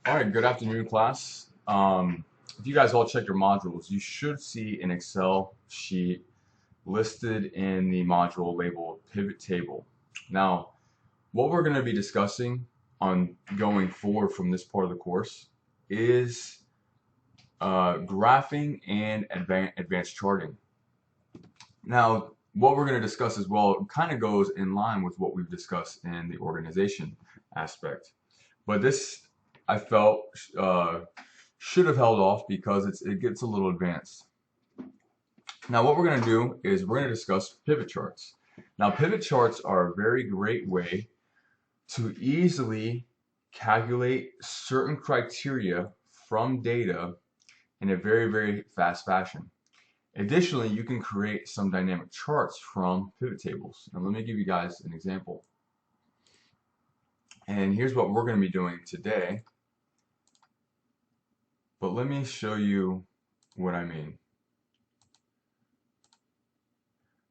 All right, good afternoon, class. If you guys all check your modules, you should see an Excel sheet listed in the module labeled Pivot Table. Now, what we're going to be discussing on going forward from this part of the course is graphing and advanced charting. Now, what we're going to discuss as well kind of goes in line with what we've discussed in the organization aspect. But this, I felt, should have held off because it gets a little advanced. Now, what we're going to do is we're going to discuss pivot charts. Now, pivot charts are a very great way to easily calculate certain criteria from data in a very, very fast fashion. Additionally, you can create some dynamic charts from pivot tables. Now, let me give you guys an example. And here's what we're going to be doing today. But let me show you what I mean.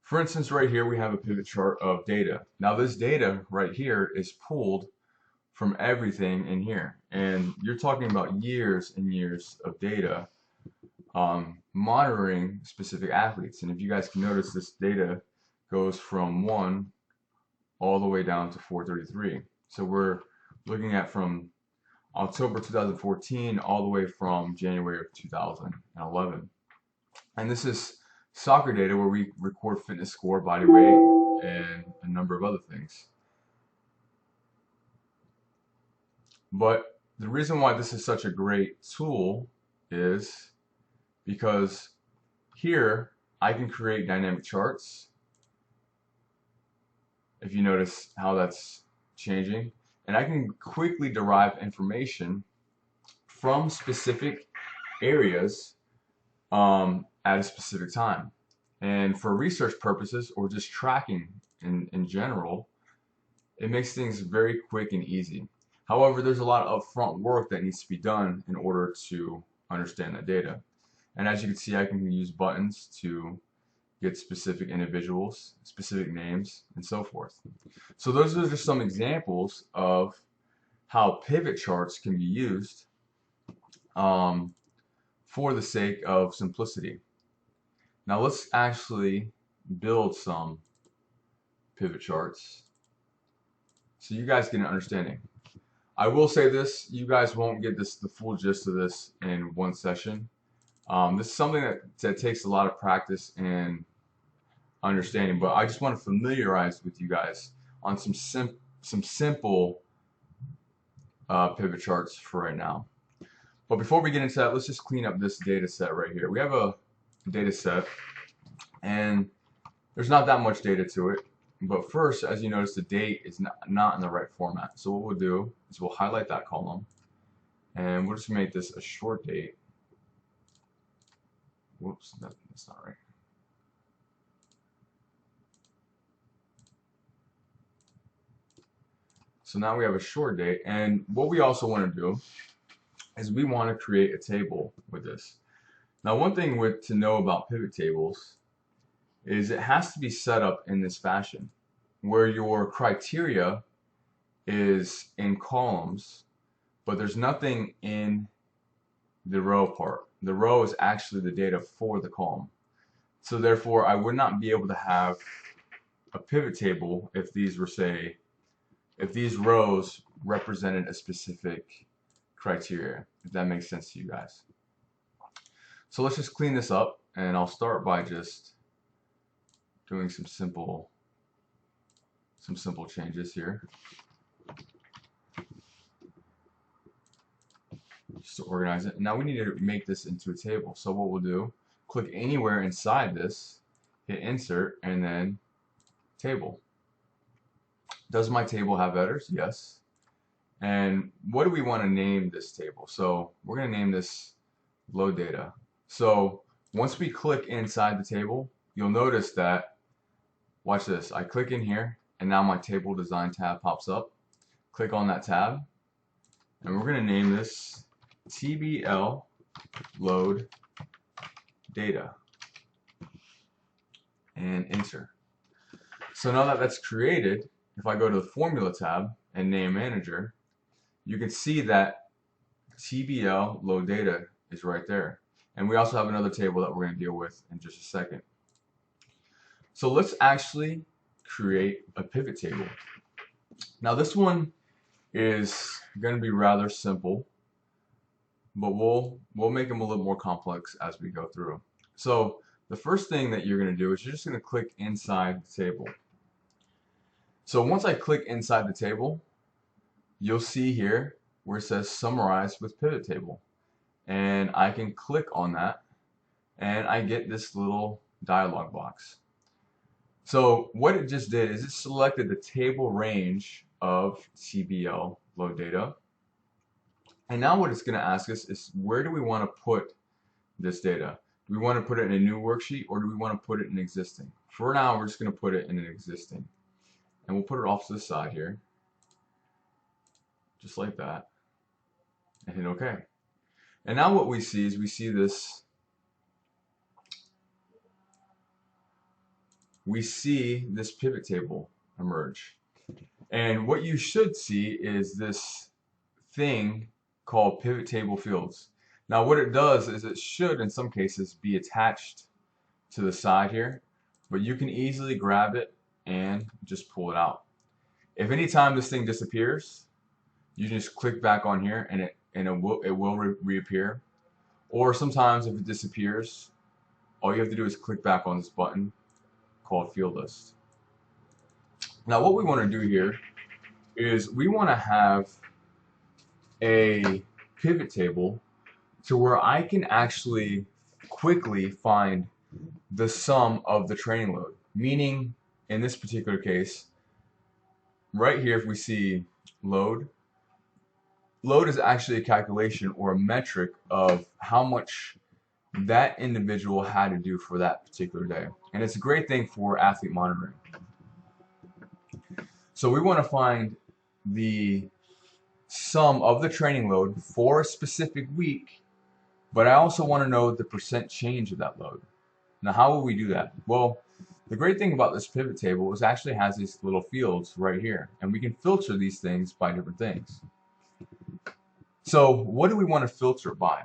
For instance, right here we have a pivot chart of data. Now this data right here is pulled from everything in here. And you're talking about years and years of data monitoring specific athletes. And if you guys can notice, this data goes from 1 all the way down to 433. So we're looking at from October 2014 all the way from January of 2011. And this is soccer data where we record fitness score, body weight, and a number of other things. But the reason why this is such a great tool is because here I can create dynamic charts. If you notice how that's changing, and I can quickly derive information from specific areas at a specific time. And for research purposes or just tracking in general, it makes things very quick and easy. However, there's a lot of upfront work that needs to be done in order to understand that data. And as you can see, I can use buttons to get specific individuals, specific names, and so forth. So those are just some examples of how pivot charts can be used for the sake of simplicity. Now let's actually build some pivot charts so you guys get an understanding. I will say this, you guys won't get the full gist of this in one session. This is something that takes a lot of practice and understanding, but I just want to familiarize with you guys on some simple pivot charts for right now. But before we get into that, let's just clean up this data set right here. We have a data set, and there's not that much data to it. But first, as you notice, the date is not in the right format. So what we'll do is we'll highlight that column, and we'll just make this a short date. Whoops, that's not right. So now we have a short date, and what we also want to do is we want to create a table with this. Now, one thing to know about pivot tables is it has to be set up in this fashion, where your criteria is in columns, but there's nothing in the row part. The row is actually the data for the column. So therefore, I would not be able to have a pivot table if these were, say, if these rows represented a specific criteria, if that makes sense to you guys. So let's just clean this up, and I'll start by just doing some simple changes here, just to organize it. Now we need to make this into a table. So what we'll do, click anywhere inside this, hit insert, and then table. Does my table have headers? Yes. And what do we want to name this table? So we're going to name this load data. So once we click inside the table, you'll notice that, watch this, I click in here, and now my table design tab pops up. Click on that tab, and we're going to name this TBL load data, and enter. So now that that's created, if I go to the formula tab and name manager, you can see that TBL load data is right there. And we also have another table that we're going to deal with in just a second. So let's actually create a pivot table. Now this one is going to be rather simple, but we'll make them a little more complex as we go through. So the first thing that you're going to do is you're just going to click inside the table. So once I click inside the table, you'll see here where it says summarize with pivot table, and I can click on that and I get this little dialog box. So what it just did is it selected the table range of TBL load data, and now what it's going to ask us is, where do we want to put this data? Do we want to put it in a new worksheet, or do we want to put it in existing? For now, we're just going to put it in an existing, and we'll put it off to the side here, just like that, and hit OK. And now what we see is we see this pivot table emerge. And what you should see is this thing called pivot table fields. Now what it does is it should in some cases be attached to the side here, but you can easily grab it and just pull it out. If any time this thing disappears, you just click back on here and it will reappear. Or sometimes if it disappears, all you have to do is click back on this button called field list. Now what we want to do here is we want to have a pivot table to where I can actually quickly find the sum of the training load. Meaning, in this particular case, right here if we see load is actually a calculation or a metric of how much that individual had to do for that particular day. And it's a great thing for athlete monitoring. So we want to find the sum of the training load for a specific week, but I also want to know the percent change of that load. Now how will we do that? Well, the great thing about this pivot table is it actually has these little fields right here, and we can filter these things by different things. So what do we want to filter by?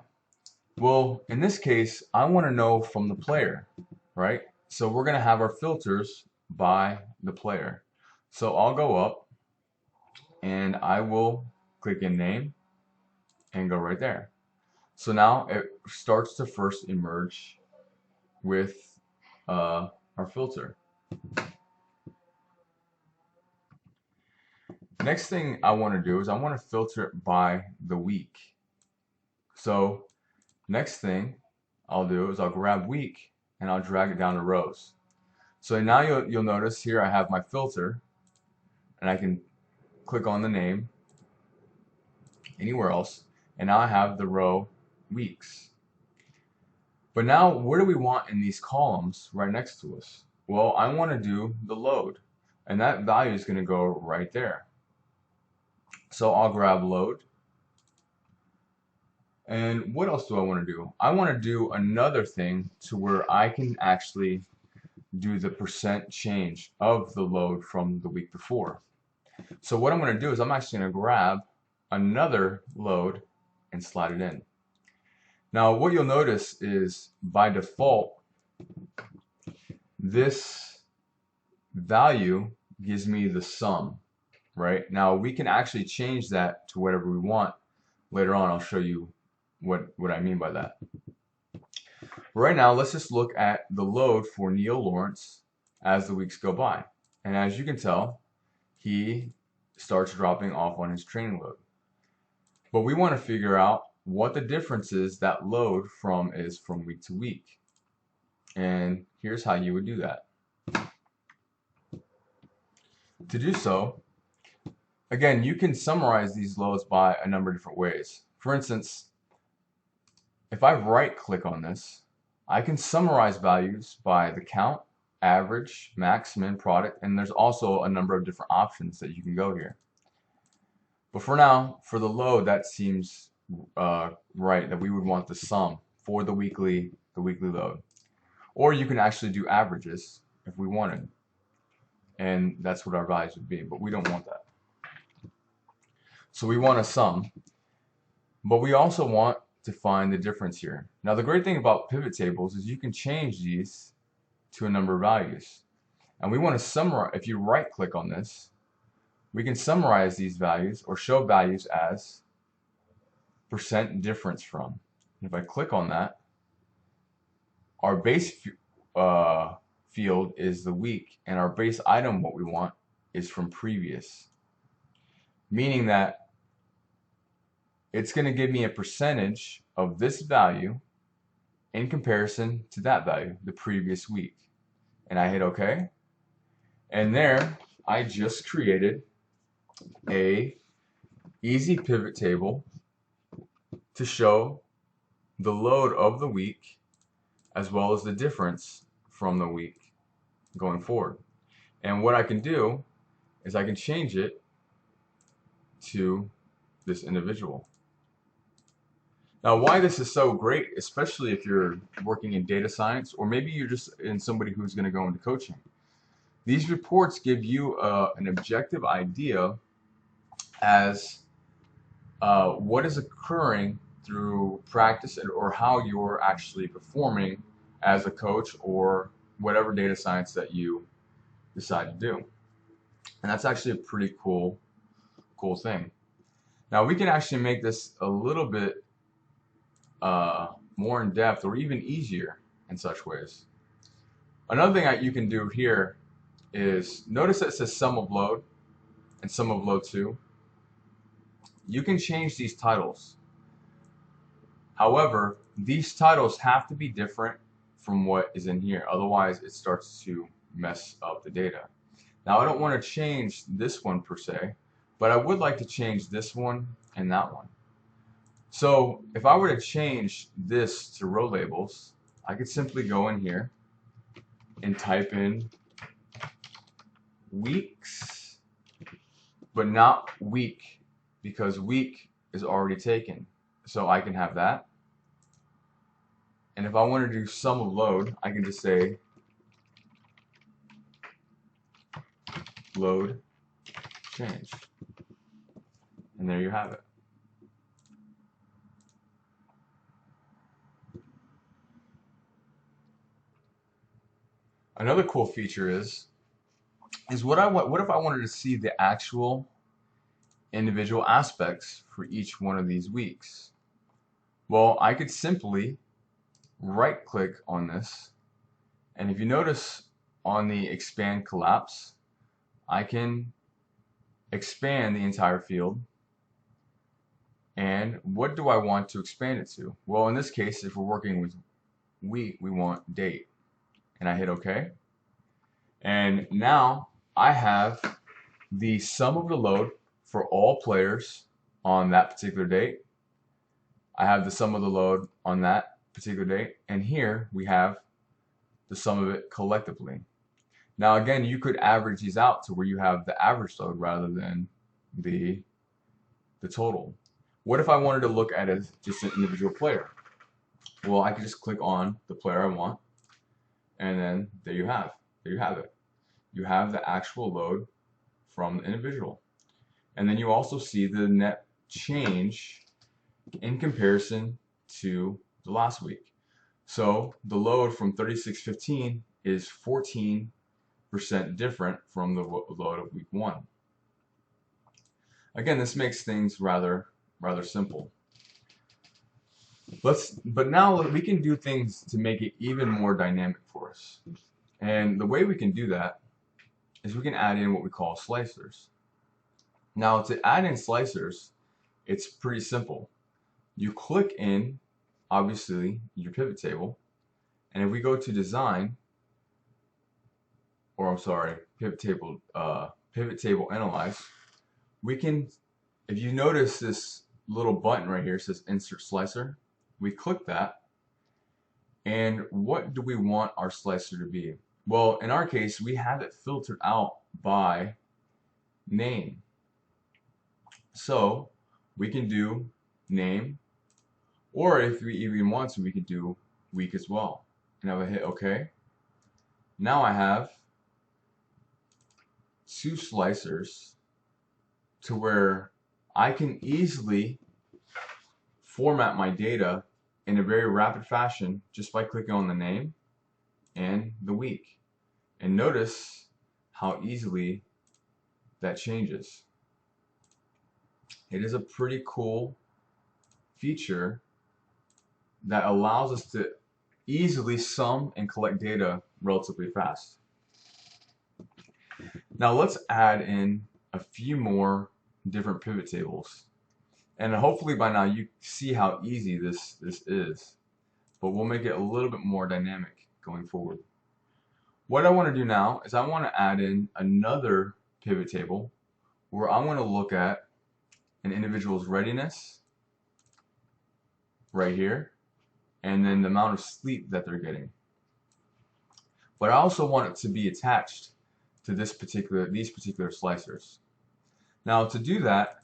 Well, in this case, I want to know from the player, right? So we're going to have our filters by the player. So I'll go up and I will click in name and go right there. So now it starts to first emerge with our filter. Next thing I want to do is I want to filter it by the week. So next thing I'll do is I'll grab week and I'll drag it down to rows. So now you'll notice here I have my filter, and I can click on the name anywhere else, and now I have the row weeks. But now where do we want in these columns right next to us? Well, I want to do the load, and that value is going to go right there. So I'll grab load. And what else do I want to do? I want to do another thing to where I can actually do the percent change of the load from the week before. So what I'm going to do is I'm actually going to grab another load and slide it in. Now what you'll notice is by default this value gives me the sum, right? Now we can actually change that to whatever we want. Later on I'll show you what I mean by that. Right now let's just look at the load for Neil Lawrence as the weeks go by. And as you can tell, he starts dropping off on his training load. But we want to figure out what the difference is that load is from week to week. And here's how you would do that. To do so, again, you can summarize these loads by a number of different ways. For instance, if I right click on this, I can summarize values by the count, average, max, min, product, and there's also a number of different options that you can go here. But for now, for the load, that seems right, that we would want the sum for the weekly load. Or you can actually do averages if we wanted, and that's what our values would be, but we don't want that. So we want a sum. But we also want to find the difference here. Now the great thing about pivot tables is you can change these to a number of values. And we want to summarize, if you right click on this, we can summarize these values or show values as percent difference from. And if I click on that, our base field is the week, and our base item, what we want, is from previous. Meaning that it's going to give me a percentage of this value in comparison to that value, the previous week. And I hit OK. And there, I just created a easy pivot table to show the load of the week as well as the difference from the week going forward. And what I can do is I can change it to this individual. Now, why this is so great, especially if you're working in data science, or maybe you're just in somebody who's going to go into coaching. These reports give you an objective idea as what is occurring through practice or how you're actually performing as a coach or whatever data science that you decide to do. And that's actually a pretty cool thing. Now we can actually make this a little bit more in depth or even easier in such ways. Another thing you can do here is notice that it says sum of load and sum of load 2. You can change these titles. However, these titles have to be different from what is in here. Otherwise, it starts to mess up the data. Now, I don't want to change this one per se, but I would like to change this one and that one. So if I were to change this to row labels, I could simply go in here and type in weeks, but not week, because week is already taken. So I can have that. And if I want to do sum of load, I can just say load change. And there you have it. Another cool feature is what if I wanted to see the actual individual aspects for each one of these weeks? Well, I could simply right click on this, and if you notice on the expand collapse, I can expand the entire field. And what do I want to expand it to? Well, in this case, if we're working with week, we want date. And I hit OK. And now I have the sum of the load for all players on that particular date. I have the sum of the load on that particular date. And here we have the sum of it collectively. Now again, you could average these out to where you have the average load rather than the total. What if I wanted to look at it as just an individual player? Well, I could just click on the player I want, and then there you have it. You have the actual load from the individual. And then you also see the net change in comparison to the last week. So the load from 3615 is 14% different from the load of week 1. Again, this makes things rather simple. But now we can do things to make it even more dynamic for us. And the way we can do that is we can add in what we call slicers. Now to add in slicers, it's pretty simple. You click in, obviously, your pivot table, and if we go to design, or I'm sorry, pivot table analyze, we can, if you notice this little button right here says insert slicer, we click that, and what do we want our slicer to be? Well, in our case, we have it filtered out by name. So we can do name, or if we even want to, we can do week as well. And I will hit OK. Now I have 2 slicers to where I can easily format my data in a very rapid fashion just by clicking on the name and the week. And notice how easily that changes. It is a pretty cool feature that allows us to easily sum and collect data relatively fast. Now let's add in a few more different pivot tables. And hopefully by now you see how easy this is, but we'll make it a little bit more dynamic going forward. What I want to do now is I want to add in another pivot table where I want to look at an individual's readiness right here, and then the amount of sleep that they're getting. But I also want it to be attached to these particular slicers. Now to do that,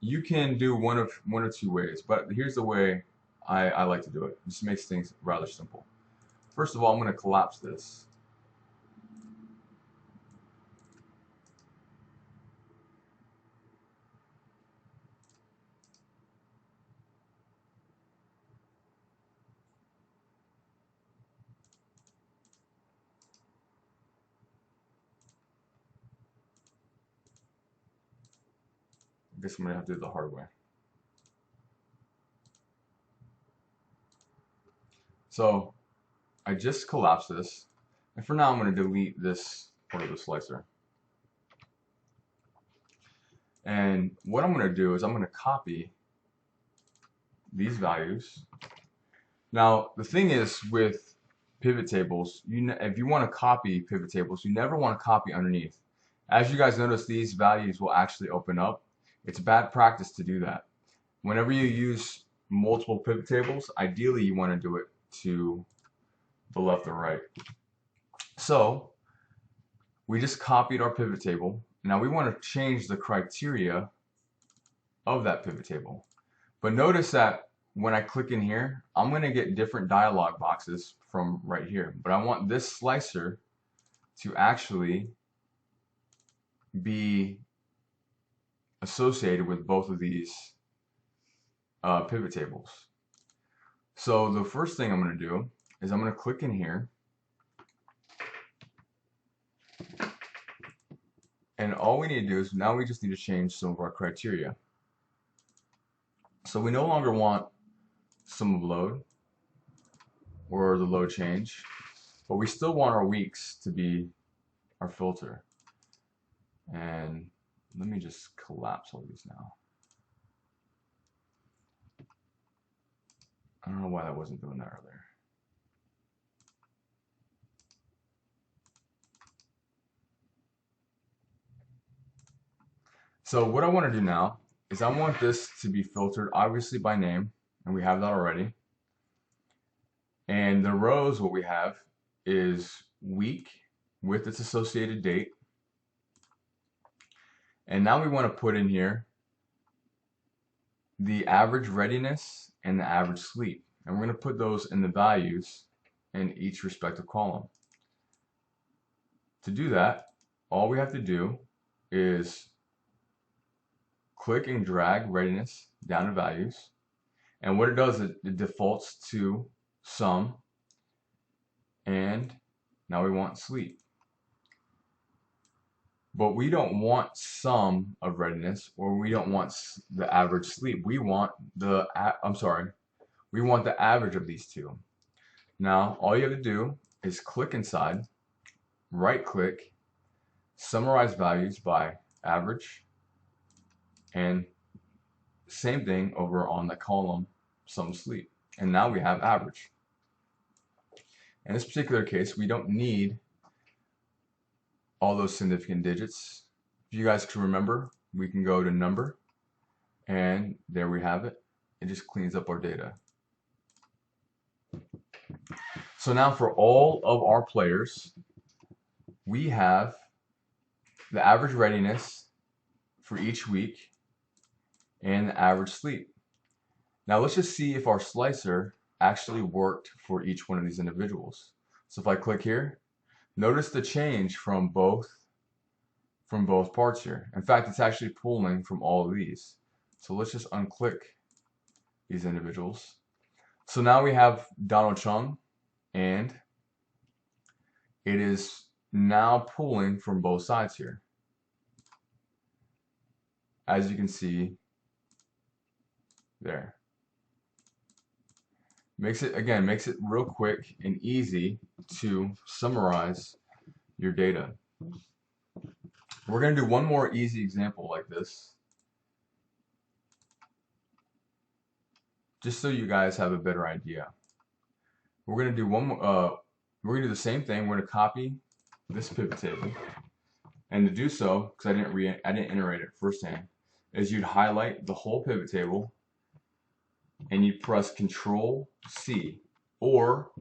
you can do one or two ways, but here's the way I like to do it. This makes things rather simple. First of all, I'm going to collapse this. I guess I'm going to have to do it the hard way. So I just collapsed this, and for now I'm going to delete this part of the slicer. And what I'm going to do is I'm going to copy these values. Now the thing is with pivot tables, if you want to copy pivot tables, you never want to copy underneath. As you guys notice, these values will actually open up. It's bad practice to do that. Whenever you use multiple pivot tables, ideally you want to do it to the left or right. So we just copied our pivot table. Now we want to change the criteria of that pivot table. But notice that when I click in here, I'm going to get different dialog boxes from right here. But I want this slicer to actually be associated with both of these pivot tables. So the first thing I'm going to do is I'm going to click in here, and all we need to do is now we just need to change some of our criteria. So we no longer want sum of load or the load change, but we still want our weeks to be our filter. And let me just collapse all these now. I don't know why that wasn't doing that earlier. So what I want to do now is I want this to be filtered obviously by name, and we have that already. And the rows, what we have is week with its associated date. And now we want to put in here the average readiness and the average sleep. And we're going to put those in the values in each respective column. To do that, all we have to do is click and drag readiness down to values. And what it does is it defaults to sum. And now we want sleep. But we don't want sum of readiness, or we don't want the average sleep. We want the we want the average of these two. Now all you have to do is click inside, right click, summarize values by average, and same thing over on the column sum sleep. And now we have average. In this particular case, we don't need all those significant digits. If you guys can remember, we can go to number, and there we have it. It just cleans up our data. So now for all of our players, we have the average readiness for each week and the average sleep. Now let's just see if our slicer actually worked for each one of these individuals. So if I click here, notice the change from both parts here. In fact, it's actually pulling from all of these. So let's just unclick these individuals. So now we have Donald Chung, and it is now pulling from both sides here. As you can see there. Makes it real quick and easy to summarize your data. We're going to do one more easy example like this, just so you guys have a better idea. We're going to do one more, we're going to do the same thing. We're going to copy this pivot table, and to do so, because I didn't iterate it firsthand, is you'd highlight the whole pivot table and you press Control C or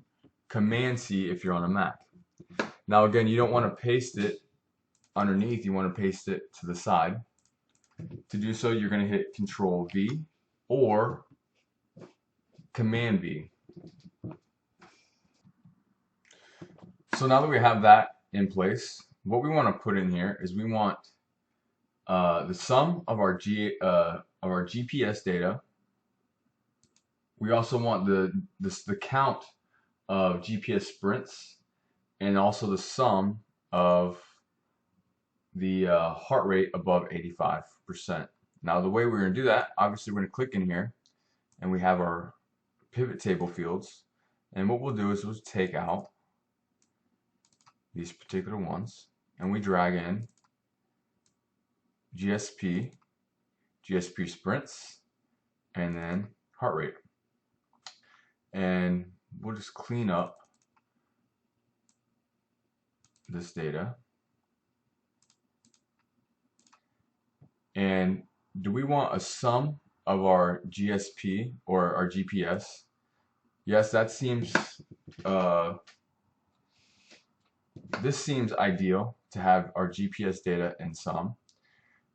Command C if you're on a Mac. Now again, you don't want to paste it underneath, you want to paste it to the side. To do so, you're going to hit Control V or Command V. So now that we have that in place, what we want to put in here is we want the sum of our GPS data. We also want the count of GPS sprints, and also the sum of the heart rate above 85%. Now the way we're going to do that, obviously we're going to click in here, and we have our pivot table fields. And what we'll do is we'll take out these particular ones, and we drag in GSP sprints, and then heart rate. And we'll just clean up this data. And do we want a sum of our GSP or our GPS? Yes, that seems this seems ideal to have our GPS data in sum.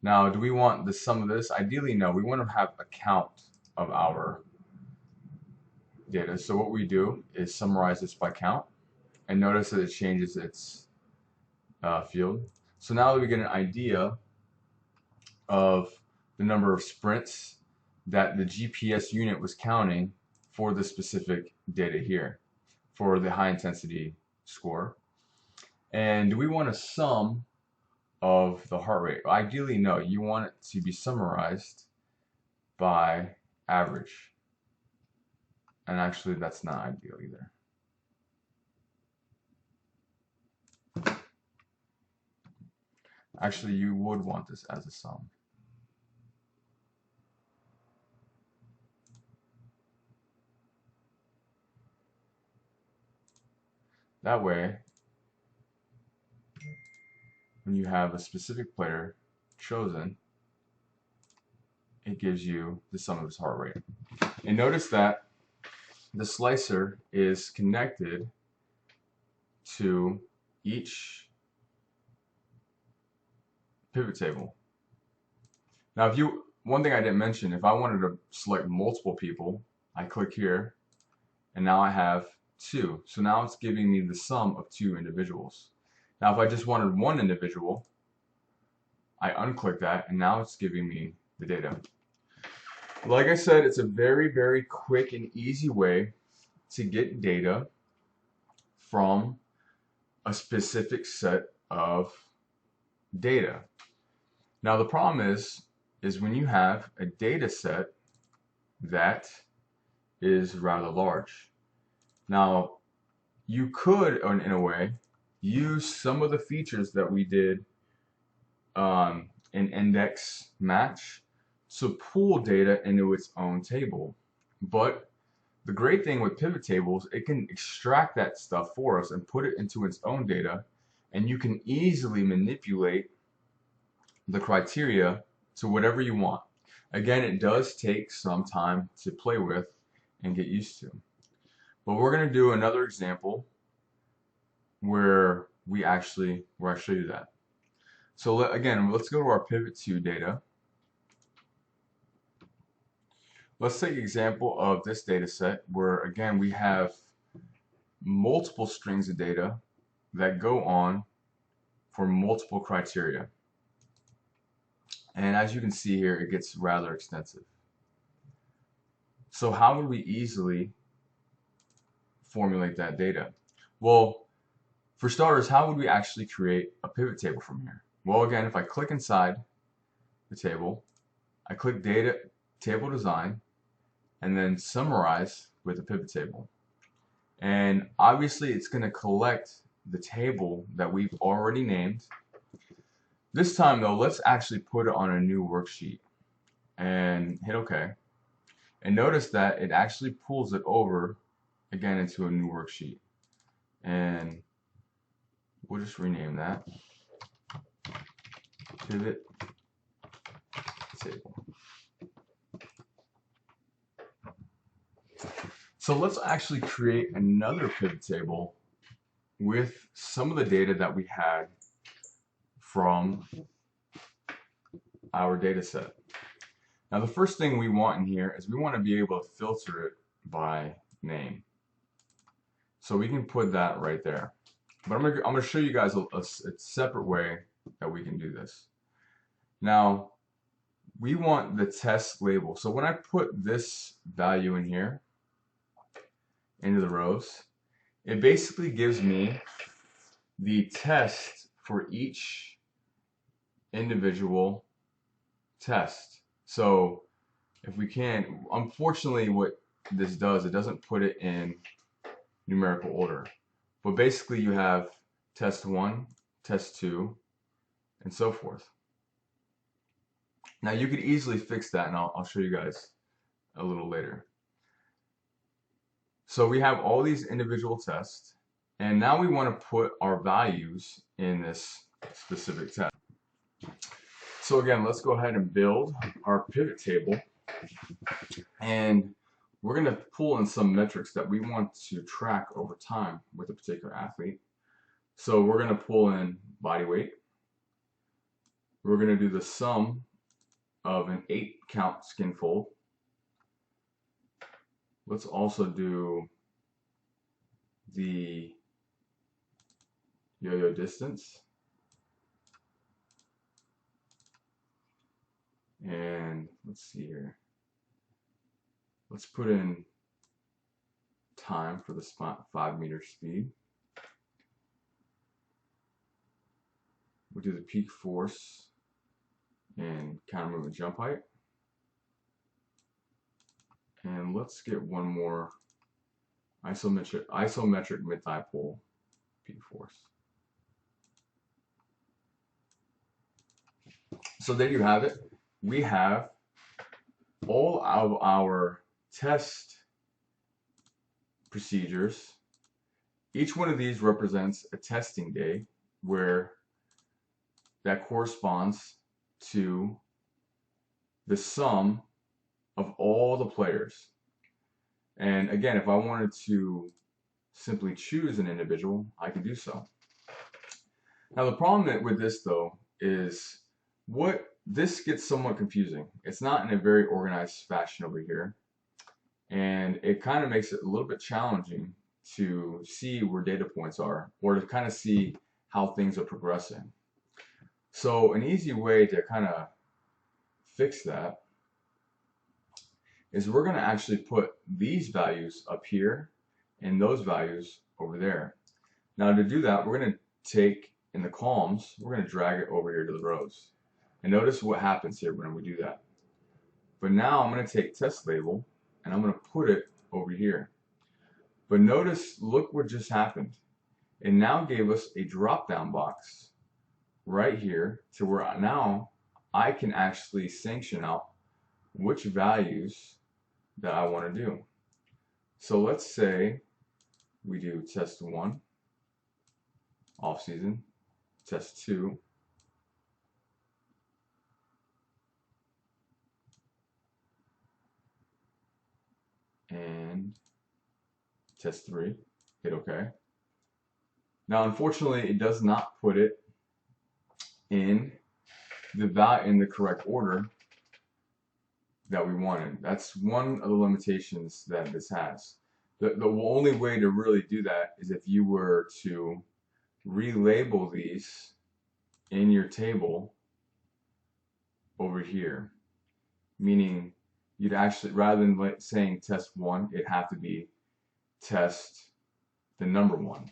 Now, do we want the sum of this? Ideally, no. We want to have a count of our data. So what we do is summarize this by count, and notice that it changes its field. So now that we get an idea of the number of sprints that the GPS unit was counting for the specific data here, for the high intensity score. And do we want a sum of the heart rate? Ideally, no. You want it to be summarized by average. And actually, that's not ideal either. Actually, you would want this as a sum. That way, when you have a specific player chosen, it gives you the sum of his heart rate. And notice that the slicer is connected to each pivot table. Now, one thing I didn't mention, if I wanted to select multiple people, I click here, and now I have 2. So now it's giving me the sum of 2 individuals. Now, if I just wanted one individual, I unclick that, and now it's giving me the data. Like I said, it's a very, very quick and easy way to get data from a specific set of data. Now, the problem is when you have a data set that is rather large. Now, you could, in a way, use some of the features that we did in index match to pull data into its own table. But the great thing with pivot tables, it can extract that stuff for us and put it into its own data, and you can easily manipulate the criteria to whatever you want. Again, it does take some time to play with and get used to. But we're going to do another example where we actually do that. So again, let's go to our pivot to data. Let's take an example of this data set where, again, we have multiple strings of data that go on for multiple criteria. And as you can see here, it gets rather extensive. So how would we easily formulate that data? Well, for starters, how would we actually create a pivot table from here? Well, again, if I click inside the table, I click Data, Table Design, and then Summarize with the pivot table. And obviously, it's going to collect the table that we've already named. This time, though, let's actually put it on a new worksheet and hit OK. And notice that it actually pulls it over again into a new worksheet. And we'll just rename that Pivot Table. So let's actually create another pivot table with some of the data that we had from our data set. Now the first thing we want in here is we want to be able to filter it by name. So we can put that right there. But I'm going to show you guys a separate way that we can do this. Now we want the test label. So when I put this value in here, into the rows, it basically gives me the test for each individual test. So if we can, unfortunately what this does, it doesn't put it in numerical order. But basically you have test 1, test 2, and so forth. Now you could easily fix that, and I'll show you guys a little later. So we have all these individual tests, and now we want to put our values in this specific test. So again, let's go ahead and build our pivot table, and we're going to pull in some metrics that we want to track over time with a particular athlete. So we're going to pull in body weight. We're going to do the sum of an 8-count skin fold. Let's also do the yo-yo distance. And let's see here. Let's put in time for the 5-meter speed. We'll do the peak force and counter movement jump height. And let's get one more isometric mid-thigh pull peak force. So there you have it. We have all of our test procedures. Each one of these represents a testing day where that corresponds to the sum of all the players. And again, if I wanted to simply choose an individual, I can do so. Now the problem with this though is this gets somewhat confusing. It's not in a very organized fashion over here, and it kind of makes it a little bit challenging to see where data points are, or to kind of see how things are progressing. So an easy way to kind of fix that is we're going to actually put these values up here and those values over there. Now to do that, we're going to take in the columns, we're going to drag it over here to the rows. And notice what happens here when we do that. But now I'm going to take test label and I'm going to put it over here. But notice, look what just happened. It now gave us a drop-down box right here to where now I can actually sanction out which values that I want to do. So let's say we do test 1 off season, test 2, and test 3, hit OK. Now unfortunately it does not put it in the correct order that we wanted. That's one of the limitations that this has. The only way to really do that is if you were to relabel these in your table over here, meaning you'd actually, rather than saying test 1, it'd have to be test the number 1.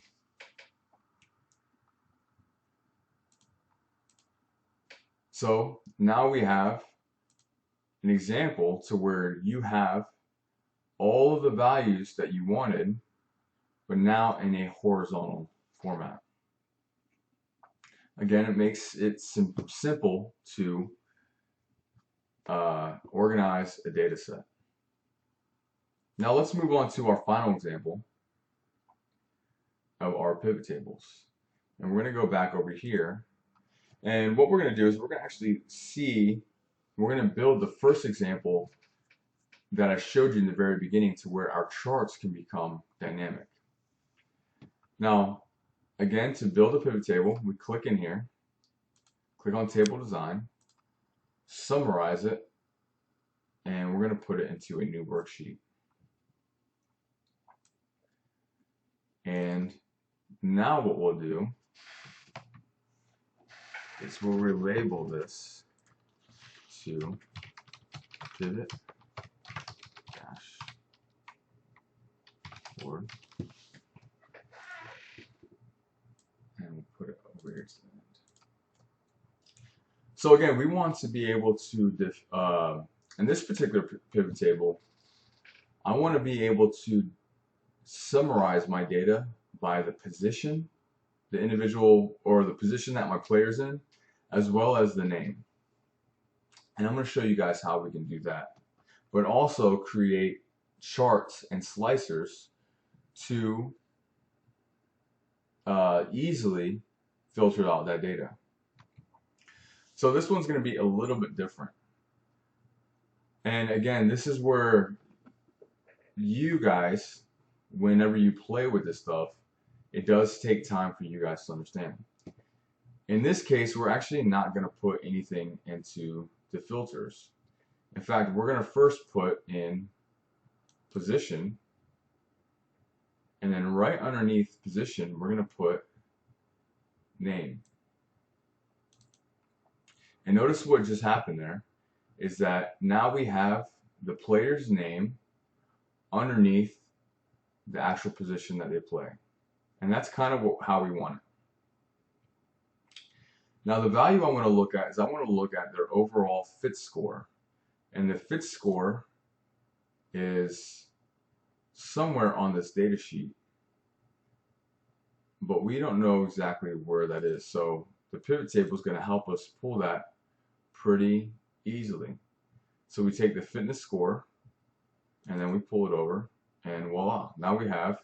So now we have an example to where you have all of the values that you wanted, but now in a horizontal format. Again, it makes it simple to organize a data set. Now let's move on to our final example of our pivot tables. And we're going to go back over here. And what we're going to do is we're going to actually see, we're going to build the first example that I showed you in the very beginning to where our charts can become dynamic. Now, again, to build a pivot table, we click in here, click on Table Design, summarize it, and we're going to put it into a new worksheet. And now what we'll do is we'll relabel this to pivot board, and we'll put it over here to the end. So again, we want to be able to, in this particular pivot table, I want to be able to summarize my data by the position, the individual, or the position that my player's in, as well as the name. And I'm going to show you guys how we can do that. But also create charts and slicers to easily filter out that data. So this one's going to be a little bit different. And again, this is where you guys, whenever you play with this stuff, it does take time for you guys to understand. In this case, we're actually not going to put anything into the filters. In fact, we're going to first put in position, and then right underneath position, we're going to put name. And notice what just happened there is that now we have the player's name underneath the actual position that they play. And that's kind of how we want it. Now the value I want to look at is I want to look at their overall fit score. And the fit score is somewhere on this data sheet, but we don't know exactly where that is. So the pivot table is going to help us pull that pretty easily. So we take the fitness score and then we pull it over, and voila, now we have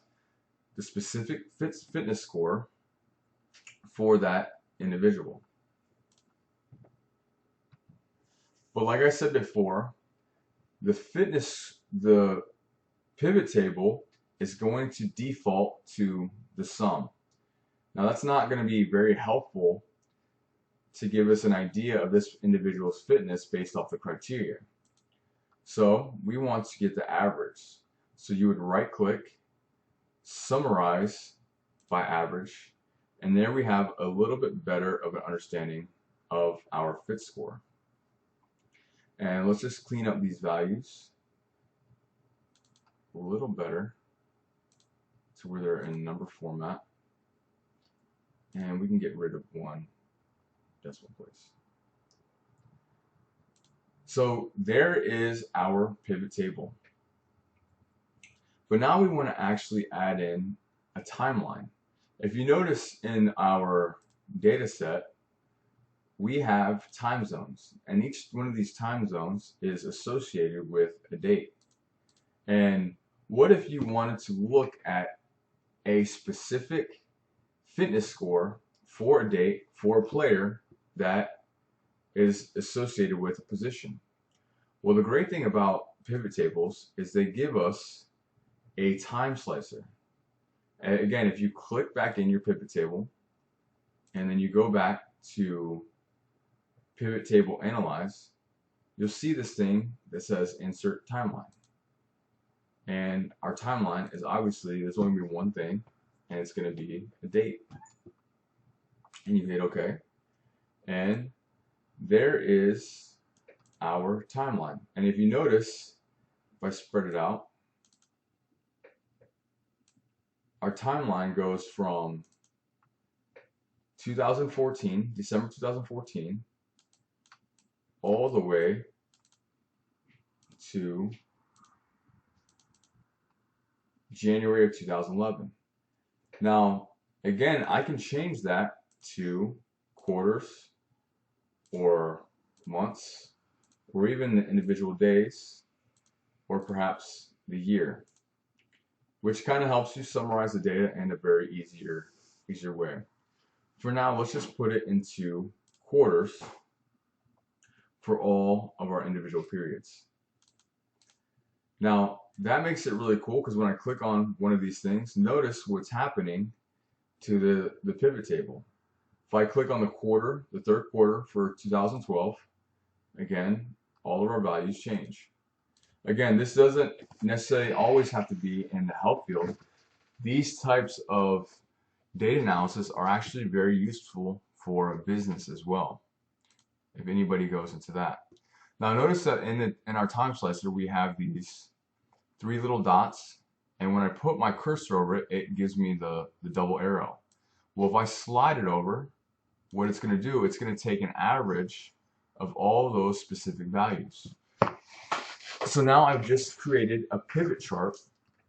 the specific fitness score for that individual. But like I said before, the pivot table is going to default to the sum. Now that's not going to be very helpful to give us an idea of this individual's fitness based off the criteria. So we want to get the average. So you would right click, summarize by average, and there we have a little bit better of an understanding of our fit score. And let's just clean up these values a little better to where they're in number format. And we can get rid of one decimal place. So there is our pivot table. But now we want to actually add in a timeline. If you notice in our data set, we have time zones, and each one of these time zones is associated with a date. And what if you wanted to look at a specific fitness score for a date for a player that is associated with a position? Well, the great thing about pivot tables is they give us a time slicer. And again, if you click back in your pivot table and then you go back to pivot table analyze, you'll see this thing that says insert timeline. And our timeline is obviously, there's only going to be one thing, and it's going to be a date. And you hit OK. And there is our timeline. And if you notice, if I spread it out, our timeline goes from 2014, December 2014, all the way to January of 2011. Now, again, I can change that to quarters or months or even individual days or perhaps the year, which kind of helps you summarize the data in a very easier way. For now, let's just put it into quarters for all of our individual periods. Now, that makes it really cool because when I click on one of these things, notice what's happening to the pivot table. If I click on the quarter, the third quarter for 2012, again, all of our values change. Again, this doesn't necessarily always have to be in the help field. These types of data analysis are actually very useful for a business as well, if anybody goes into that. Now notice that in our time slicer we have these three little dots, and when I put my cursor over it, it gives me the double arrow. Well, if I slide it over, what it's going to do, it's going to take an average of all those specific values. So now I've just created a pivot chart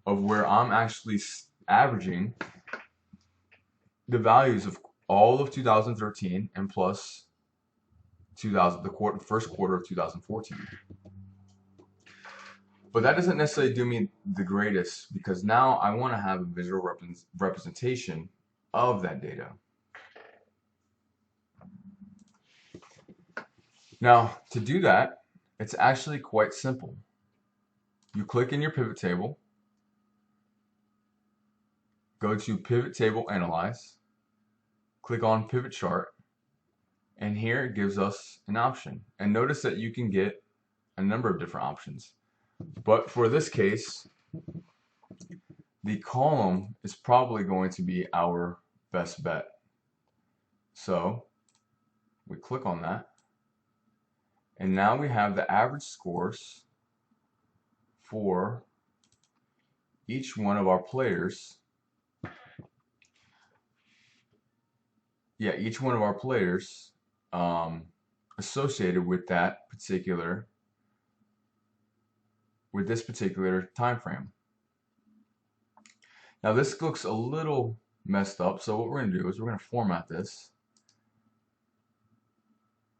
of where I'm actually averaging the values of all of 2013 and plus the first quarter of 2014. But that doesn't necessarily do me the greatest, because now I want to have a visual representation of that data. Now, to do that, it's actually quite simple. You click in your pivot table, go to Pivot Table Analyze, click on Pivot Chart, and here it gives us an option. And notice that you can get a number of different options. But for this case, the column is probably going to be our best bet. So we click on that, and now we have the average scores for each one of our players. Yeah, each one of our players associated with this particular time frame. Now this looks a little messed up, so what we're going to do is we're going to format this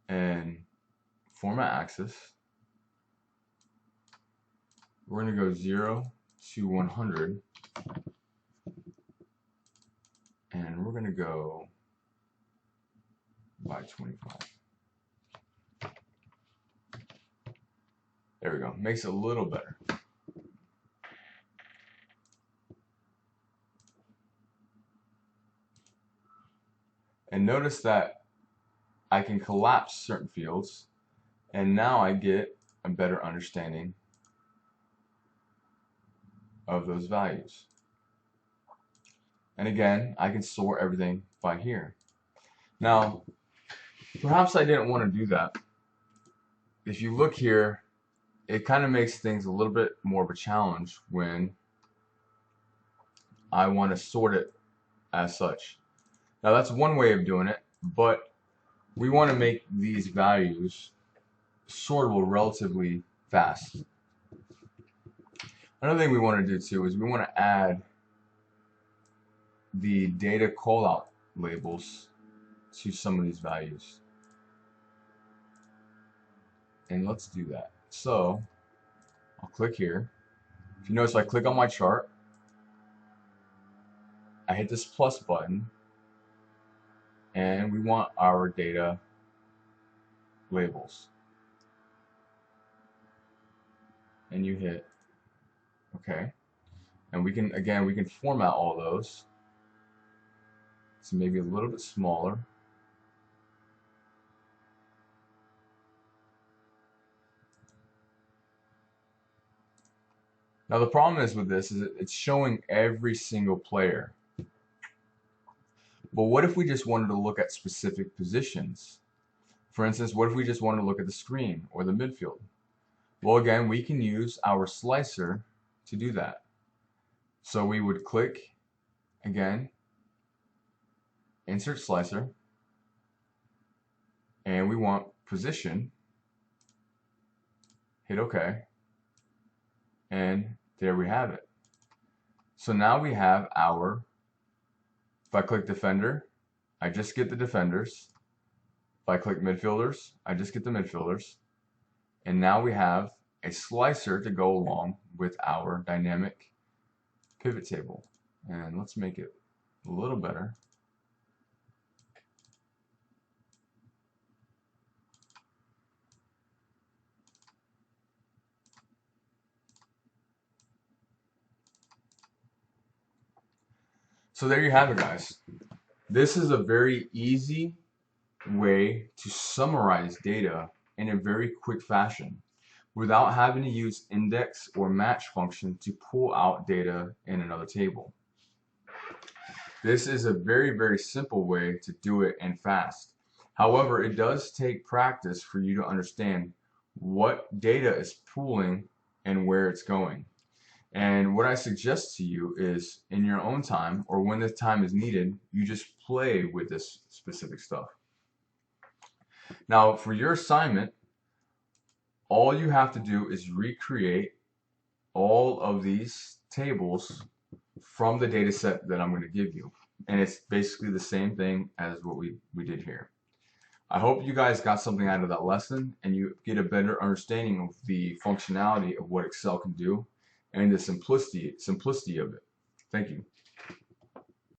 and format axis. We're going to go 0 to 100, and we're going to go by 25. There we go. Makes it a little better. And notice that I can collapse certain fields, and now I get a better understanding of those values. And again, I can sort everything by here. Now, perhaps I didn't want to do that. If you look here, it kind of makes things a little bit more of a challenge when I want to sort it as such. Now that's one way of doing it, but we want to make these values sortable relatively fast. Another thing we want to do too is we want to add the data callout labels to some of these values. And let's do that. So I'll click here. If you notice, I click on my chart, I hit this plus button, and we want our data labels. And you hit OK. And we can format all those to maybe a little bit smaller. Now the problem is with this is it's showing every single player. But what if we just wanted to look at specific positions? For instance, what if we just want to look at the screen or the midfield? Well, again, we can use our slicer to do that. So we would click, again, insert slicer, and we want position, hit OK, and there we have it. So now we have our, if I click defender, I just get the defenders. If I click midfielders, I just get the midfielders. And now we have a slicer to go along with our dynamic pivot table. And let's make it a little better. So there you have it, guys. This is a very easy way to summarize data in a very quick fashion without having to use index or match function to pull out data in another table. This is a very, very simple way to do it and fast. However, it does take practice for you to understand what data is pulling and where it's going. And what I suggest to you is in your own time or when the time is needed, you just play with this specific stuff. Now, for your assignment, all you have to do is recreate all of these tables from the data set that I'm going to give you. And it's basically the same thing as what we did here. I hope you guys got something out of that lesson and you get a better understanding of the functionality of what Excel can do and the simplicity of it. Thank you.